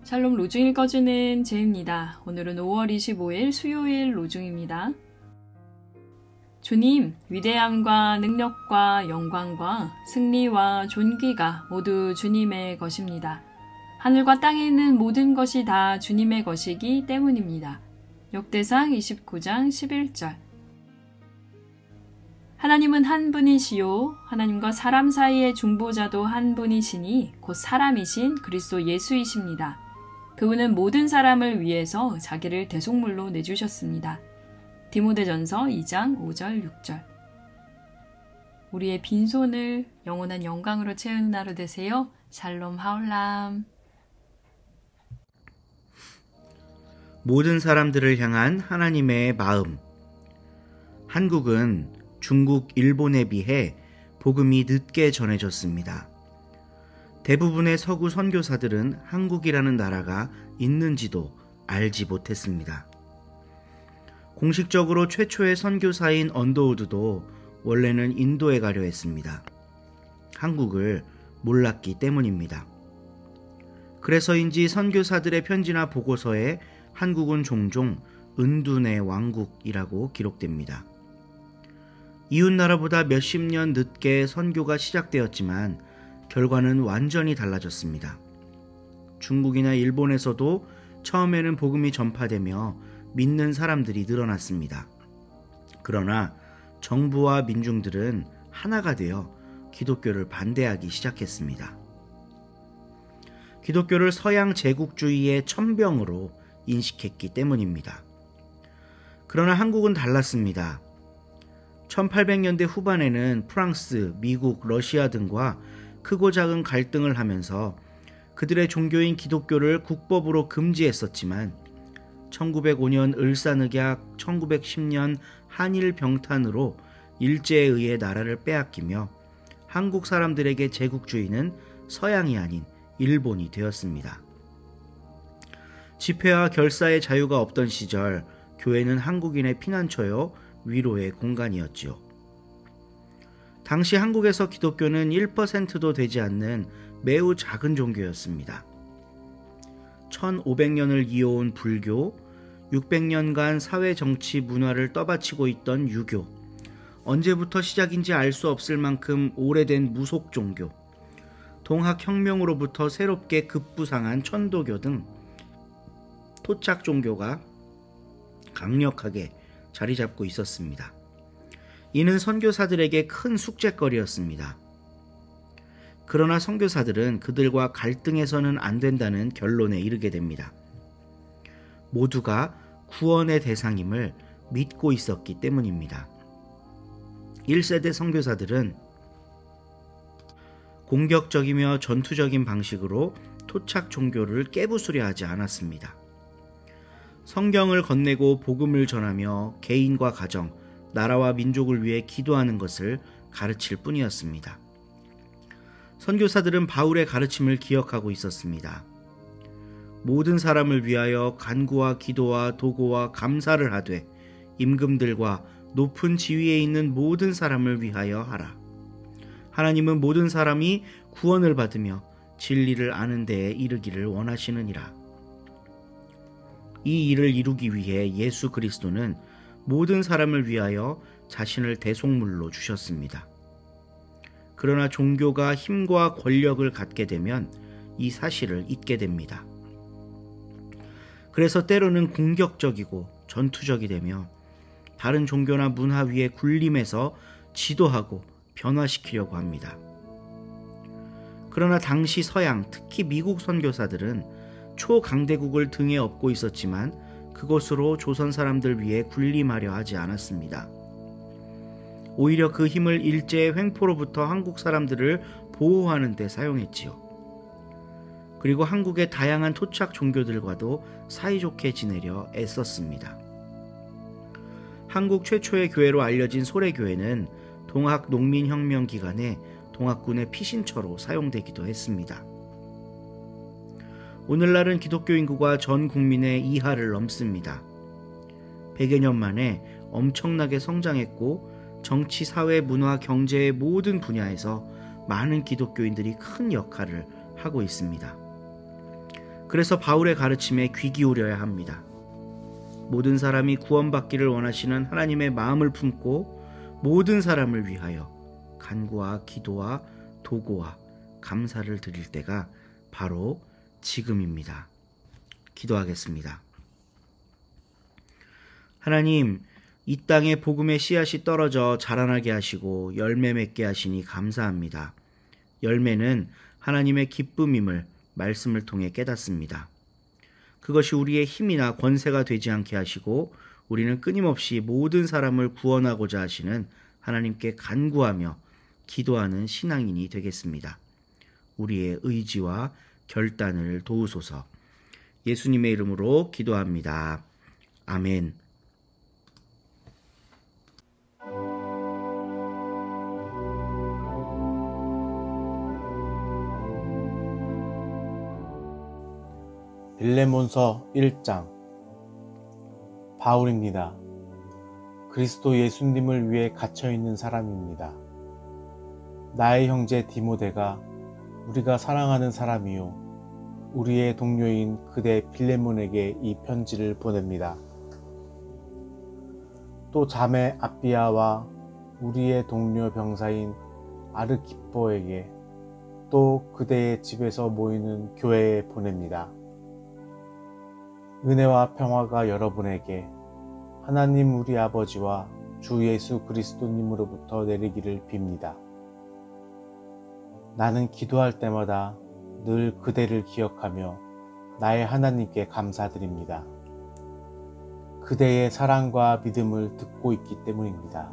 샬롬 로중 읽어주는 제입니다. 오늘은 5월 25일 수요일 로중입니다. 주님, 위대함과 능력과 영광과 승리와 존귀가 모두 주님의 것입니다. 하늘과 땅에 있는 모든 것이 다 주님의 것이기 때문입니다. 역대상 29장 11절. 하나님은 한 분이시요 하나님과 사람 사이의 중보자도 한 분이시니 곧 사람이신 그리스도 예수이십니다. 그분은 모든 사람을 위해서 자기를 대속물로 내주셨습니다. 디모데전서 2장 5절 6절. 우리의 빈손을 영원한 영광으로 채우는 하루 되세요. 샬롬 하올람. 모든 사람들을 향한 하나님의 마음. 한국은 중국, 일본에 비해 복음이 늦게 전해졌습니다. 대부분의 서구 선교사들은 한국이라는 나라가 있는지도 알지 못했습니다. 공식적으로 최초의 선교사인 언더우드도 원래는 인도에 가려 했습니다. 한국을 몰랐기 때문입니다. 그래서인지 선교사들의 편지나 보고서에 한국은 종종 은둔의 왕국이라고 기록됩니다. 이웃나라보다 몇십 년 늦게 선교가 시작되었지만 결과는 완전히 달라졌습니다. 중국이나 일본에서도 처음에는 복음이 전파되며 믿는 사람들이 늘어났습니다. 그러나 정부와 민중들은 하나가 되어 기독교를 반대하기 시작했습니다. 기독교를 서양 제국주의의 천병으로 인식했기 때문입니다. 그러나 한국은 달랐습니다. 1800년대 후반에는 프랑스, 미국, 러시아 등과 크고 작은 갈등을 하면서 그들의 종교인 기독교를 국법으로 금지했었지만 1905년 을사늑약, 1910년 한일 병탄으로 일제에 의해 나라를 빼앗기며 한국 사람들에게 제국주의는 서양이 아닌 일본이 되었습니다. 집회와 결사의 자유가 없던 시절 교회는 한국인의 피난처요 위로의 공간이었지요. 당시 한국에서 기독교는 1%도 되지 않는 매우 작은 종교였습니다. 1500년을 이어온 불교, 600년간 사회, 정치, 문화를 떠받치고 있던 유교, 언제부터 시작인지 알 수 없을 만큼 오래된 무속 종교, 동학혁명으로부터 새롭게 급부상한 천도교 등 토착 종교가 강력하게 자리 잡고 있었습니다. 이는 선교사들에게 큰 숙제거리였습니다. 그러나 선교사들은 그들과 갈등해서는 안 된다는 결론에 이르게 됩니다. 모두가 구원의 대상임을 믿고 있었기 때문입니다. 1세대 선교사들은 공격적이며 전투적인 방식으로 토착 종교를 깨부수려 하지 않았습니다. 성경을 건네고 복음을 전하며 개인과 가정, 나라와 민족을 위해 기도하는 것을 가르칠 뿐이었습니다. 선교사들은 바울의 가르침을 기억하고 있었습니다. 모든 사람을 위하여 간구와 기도와 도고와 감사를 하되 임금들과 높은 지위에 있는 모든 사람을 위하여 하라. 하나님은 모든 사람이 구원을 받으며 진리를 아는 데에 이르기를 원하시느니라. 이 일을 이루기 위해 예수 그리스도는 모든 사람을 위하여 자신을 대속물로 주셨습니다. 그러나 종교가 힘과 권력을 갖게 되면 이 사실을 잊게 됩니다. 그래서 때로는 공격적이고 전투적이 되며 다른 종교나 문화 위에 군림해서 지도하고 변화시키려고 합니다. 그러나 당시 서양, 특히 미국 선교사들은 초강대국을 등에 업고 있었지만 그것으로 조선 사람들 위해 군림하려 하지 않았습니다. 오히려 그 힘을 일제의 횡포로부터 한국 사람들을 보호하는 데 사용했지요. 그리고 한국의 다양한 토착 종교들과도 사이좋게 지내려 애썼습니다. 한국 최초의 교회로 알려진 소래교회는 동학 농민혁명 기간에 동학군의 피신처로 사용되기도 했습니다. 오늘날은 기독교 인구가 전 국민의 2하를 넘습니다. 100여 년 만에 엄청나게 성장했고 정치, 사회, 문화, 경제의 모든 분야에서 많은 기독교인들이 큰 역할을 하고 있습니다. 그래서 바울의 가르침에 귀 기울여야 합니다. 모든 사람이 구원받기를 원하시는 하나님의 마음을 품고 모든 사람을 위하여 간구와 기도와 도고와 감사를 드릴 때가 바로 지금입니다. 기도하겠습니다. 하나님, 이 땅에 복음의 씨앗이 떨어져 자라나게 하시고 열매 맺게 하시니 감사합니다. 열매는 하나님의 기쁨임을 말씀을 통해 깨닫습니다. 그것이 우리의 힘이나 권세가 되지 않게 하시고 우리는 끊임없이 모든 사람을 구원하고자 하시는 하나님께 간구하며 기도하는 신앙인이 되겠습니다. 우리의 의지와 결단을 도우소서. 예수님의 이름으로 기도합니다. 아멘. 빌레몬서 1장. 바울입니다. 그리스도 예수님을 위해 갇혀있는 사람입니다. 나의 형제 디모데가 우리가 사랑하는 사람이요 우리의 동료인 그대 빌레몬에게 이 편지를 보냅니다. 또 자매 아비아와 우리의 동료 병사인 아르키포에게 또 그대의 집에서 모이는 교회에 보냅니다. 은혜와 평화가 여러분에게 하나님 우리 아버지와 주 예수 그리스도님으로부터 내리기를 빕니다. 나는 기도할 때마다 늘 그대를 기억하며 나의 하나님께 감사드립니다. 그대의 사랑과 믿음을 듣고 있기 때문입니다.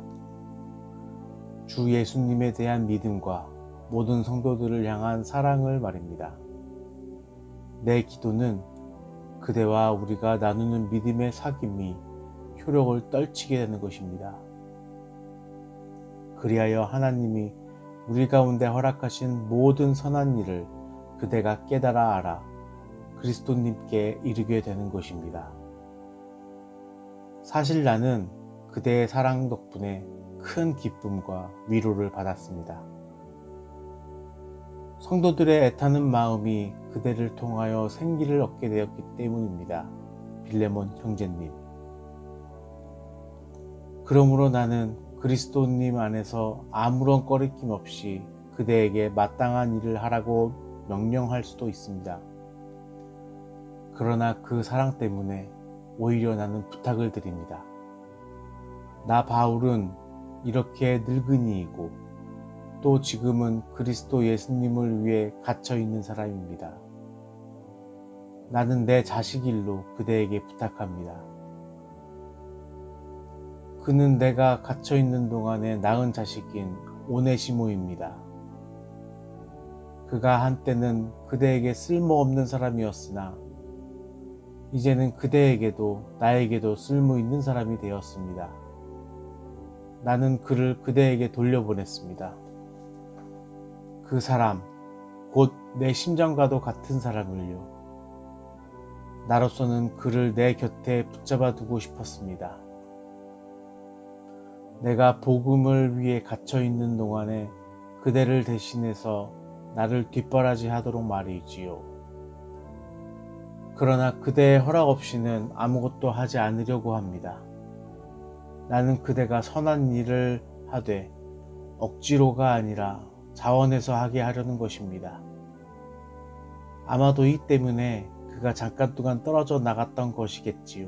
주 예수님에 대한 믿음과 모든 성도들을 향한 사랑을 말입니다. 내 기도는 그대와 우리가 나누는 믿음의 사귐이 효력을 떨치게 되는 것입니다. 그리하여 하나님이 우리 가운데 허락하신 모든 선한 일을 그대가 깨달아 알아 그리스도님께 이르게 되는 것입니다. 사실 나는 그대의 사랑 덕분에 큰 기쁨과 위로를 받았습니다. 성도들의 애타는 마음이 그대를 통하여 생기를 얻게 되었기 때문입니다. 빌레몬 형제님. 그러므로 나는 그리스도님 안에서 아무런 꺼리낌 없이 그대에게 마땅한 일을 하라고 명령할 수도 있습니다. 그러나 그 사랑 때문에 오히려 나는 부탁을 드립니다. 나 바울은 이렇게 늙은이이고 또 지금은 그리스도 예수님을 위해 갇혀있는 사람입니다. 나는 내 자식 일로 그대에게 부탁합니다. 그는 내가 갇혀있는 동안에 낳은 자식인 오네시모입니다. 그가 한때는 그대에게 쓸모없는 사람이었으나 이제는 그대에게도 나에게도 쓸모있는 사람이 되었습니다. 나는 그를 그대에게 돌려보냈습니다. 그 사람, 곧 내 심장과도 같은 사람을요. 나로서는 그를 내 곁에 붙잡아 두고 싶었습니다. 내가 복음을 위해 갇혀있는 동안에 그대를 대신해서 나를 뒷바라지 하도록 말이지요. 그러나 그대의 허락 없이는 아무것도 하지 않으려고 합니다. 나는 그대가 선한 일을 하되 억지로가 아니라 자원해서 하게 하려는 것입니다. 아마도 이 때문에 그가 잠깐 동안 떨어져 나갔던 것이겠지요.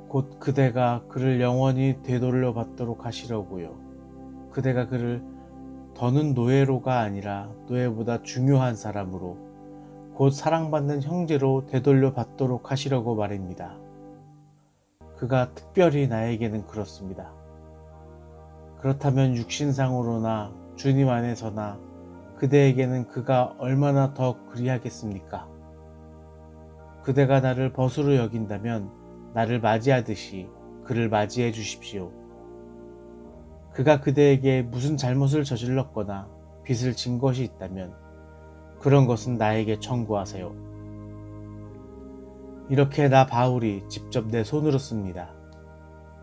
곧 그대가 그를 영원히 되돌려 받도록 하시려고요. 그대가 그를 더는 노예로가 아니라 노예보다 중요한 사람으로 곧 사랑받는 형제로 되돌려 받도록 하시려고 말입니다. 그가 특별히 나에게는 그렇습니다. 그렇다면 육신상으로나 주님 안에서나 그대에게는 그가 얼마나 더 그리하겠습니까? 그대가 나를 벗으로 여긴다면 나를 맞이하듯이 그를 맞이해 주십시오. 그가 그대에게 무슨 잘못을 저질렀거나 빚을 진 것이 있다면 그런 것은 나에게 청구하세요. 이렇게 나 바울이 직접 내 손으로 씁니다.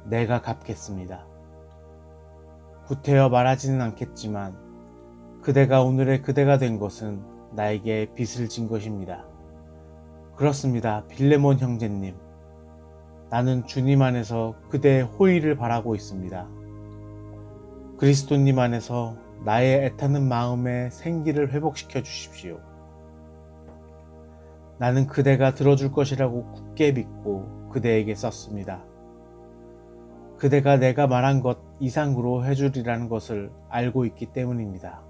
내가 갚겠습니다. 구태여 말하지는 않겠지만 그대가 오늘의 그대가 된 것은 나에게 빚을 진 것입니다. 그렇습니다. 빌레몬 형제님. 나는 주님 안에서 그대의 호의를 바라고 있습니다. 그리스도님 안에서 나의 애타는 마음의 생기를 회복시켜 주십시오. 나는 그대가 들어줄 것이라고 굳게 믿고 그대에게 썼습니다. 그대가 내가 말한 것 이상으로 해주리라는 것을 알고 있기 때문입니다.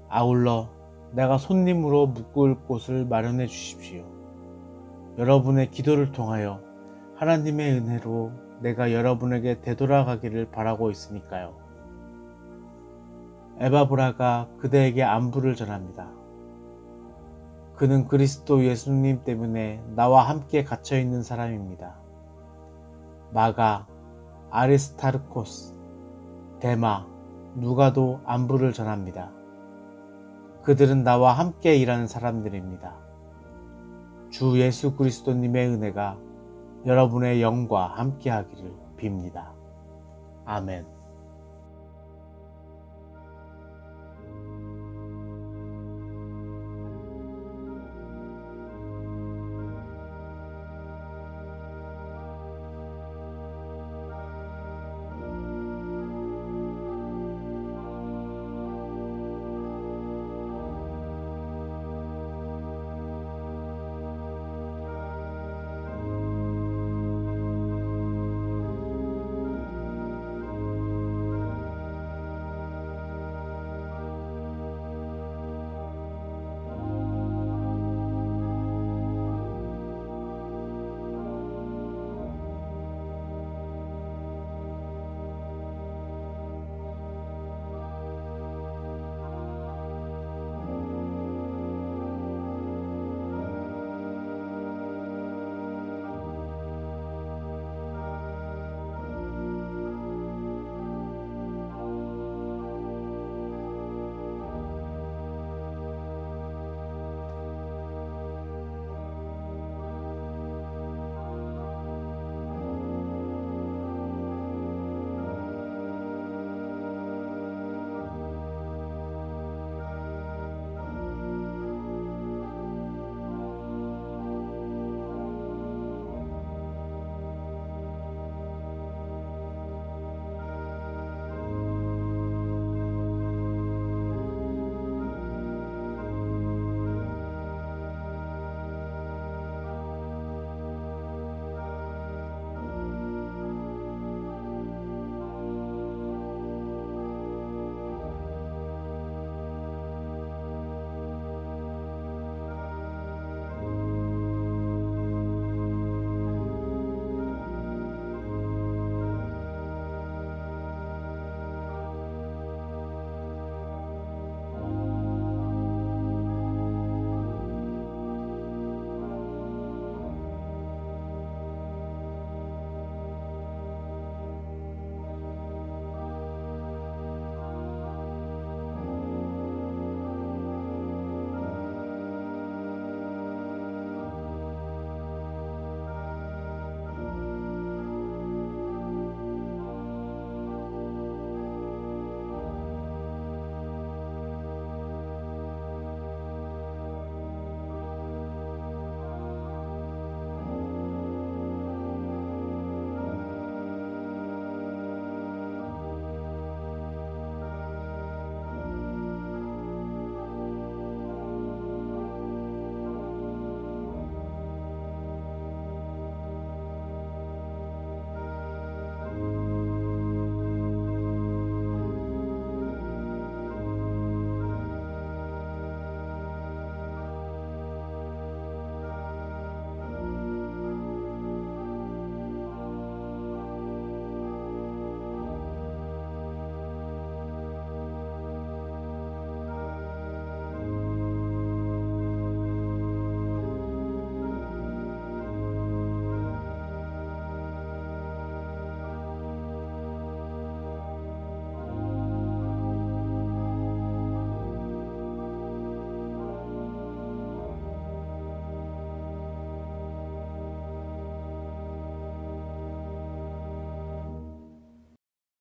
아울러 내가 손님으로 묵을 곳을 마련해 주십시오. 여러분의 기도를 통하여 하나님의 은혜로 내가 여러분에게 되돌아가기를 바라고 있으니까요. 에바브라가 그대에게 안부를 전합니다. 그는 그리스도 예수님 때문에 나와 함께 갇혀있는 사람입니다. 마가, 아리스타르코스, 데마, 누가도 안부를 전합니다. 그들은 나와 함께 일하는 사람들입니다. 주 예수 그리스도님의 은혜가 여러분의 영과 함께 하기를 빕니다. 아멘.